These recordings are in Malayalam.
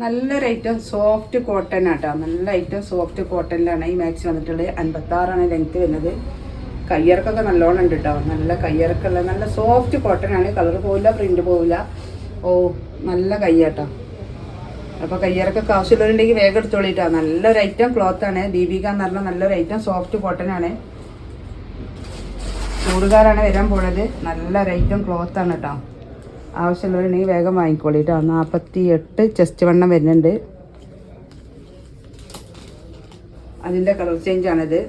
നല്ലൊരു ഐറ്റം സോഫ്റ്റ് കോട്ടൺ ആട്ടോ. നല്ല ഐറ്റം സോഫ്റ്റ് കോട്ടണിലാണ് ഈ മാക്സി വന്നിട്ടുള്ളത്. 56 ലെങ്ത് വരുന്നത്. കയ്യിറക്കൊക്കെ നല്ലോണം ഉണ്ട് കേട്ടോ. നല്ല കയ്യിറക്കുള്ള നല്ല സോഫ്റ്റ് കോട്ടൺ ആണ്. കളർ പോവില്ല, പ്രിന്റ് പോവില്ല. ഓ നല്ല കയ്യാട്ടോ. അപ്പോൾ കയ്യിറക്കൊക്കെ ആവശ്യമുള്ളവരുണ്ടെങ്കിൽ വേഗം എടുത്തോളിട്ടോ. നല്ലൊരു ഐറ്റം ക്ലോത്താണ്. ദീപിക എന്ന് പറഞ്ഞാൽ നല്ലൊരു ഐറ്റം സോഫ്റ്റ് കോട്ടൺ ആണ്. ചൂടുകാരാണ് വരാൻ പോണത്. നല്ലൊരു ഐറ്റം ക്ലോത്താണ് കേട്ടോ. ആവശ്യമുള്ളവരുണ്ടെങ്കിൽ വേഗം വാങ്ങിക്കോളിട്ടോ. 48 ചെസ്റ്റ് വണ്ണം വരുന്നുണ്ട്. അതിൻ്റെ കളർ ചേഞ്ച് ആണിത്.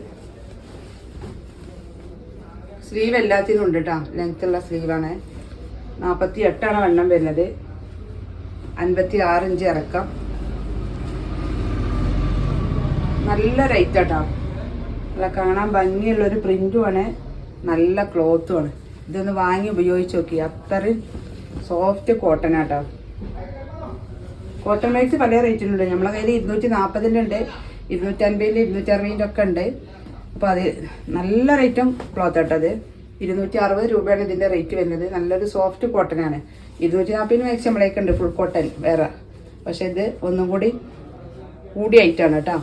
സ്ലീവ് എല്ലാത്തിനും ഉണ്ട് കേട്ടോ. ലെങ്ത്തുള്ള സ്ലീവാണ്. 48 വണ്ണം വരുന്നത്. 56 ഇഞ്ച് ഇറക്കം. നല്ല റേറ്റ് കേട്ടോ. നല്ല കാണാൻ ഭംഗിയുള്ളൊരു പ്രിൻറ്റുമാണ്. നല്ല ക്ലോത്തുമാണ്. ഇതൊന്ന് വാങ്ങി ഉപയോഗിച്ച് നോക്കി. അത്രയും സോഫ്റ്റ് കോട്ടൺ ആട്ടോ. കോട്ടൺ മാക്സി പല റേറ്റിലുണ്ട്. നമ്മളെ കയ്യിൽ 240 ഉണ്ട്, 250, 260 ഒക്കെ ഉണ്ട്. അപ്പോൾ അത് നല്ല റേറ്റും ക്ലോത്ത് ആട്ടോ. അത് 260 രൂപയാണ് ഇതിൻ്റെ റേറ്റ് വരുന്നത്. നല്ലൊരു സോഫ്റ്റ് കോട്ടൺ ആണ്. 240 മാക്സി നമ്മളേക്ക് ഉണ്ട് ഫുൾ കോട്ടൺ വേറെ. പക്ഷെ ഇത് ഒന്നും കൂടി കൂടിയ ഐറ്റാണ് കേട്ടോ.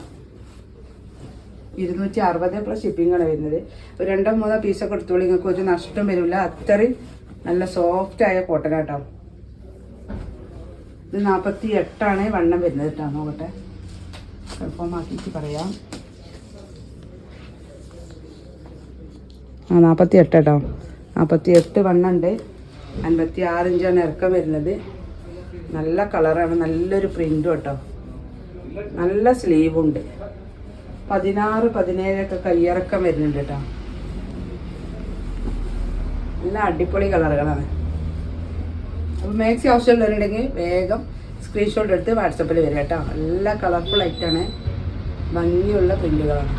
260 പ്ലസ് ഷിപ്പിംഗാണ് വരുന്നത്. ഒരു 2-3 പീസൊക്കെ എടുത്തോളി. നിങ്ങൾക്ക് ഒരു നഷ്ടം വരില്ല. അത്രയും നല്ല സോഫ്റ്റായ കോട്ടൺ കേട്ടോ. ഇത് 48 വണ്ണം വരുന്നത് കേട്ടോ. നോക്കട്ടെ, കൺഫേം ആക്കിയിട്ട് പറയാം. 48 കേട്ടോ. 48 വണ്ണം ഉണ്ട്. 56 ഇഞ്ചാണ് ഇറക്കം വരുന്നത്. നല്ല കളറാണ്. നല്ലൊരു പ്രിൻറ്റും കേട്ടോ. നല്ല സ്ലീവും ഉണ്ട്. 16, 17 ഒക്കെ കയ്യിറക്കം വരുന്നുണ്ട് കേട്ടോ. നല്ല അടിപൊളി കളറുകളാണ്. അപ്പോൾ മാക്സി ആവശ്യമുള്ളവരുണ്ടെങ്കിൽ വേഗം സ്ക്രീൻഷോട്ട് എടുത്ത് വാട്സപ്പിൽ വരിക കേട്ടോ. നല്ല കളർഫുൾ ആയിട്ടാണ്. ഭംഗിയുള്ള പ്രിൻറ്റുകളാണ്.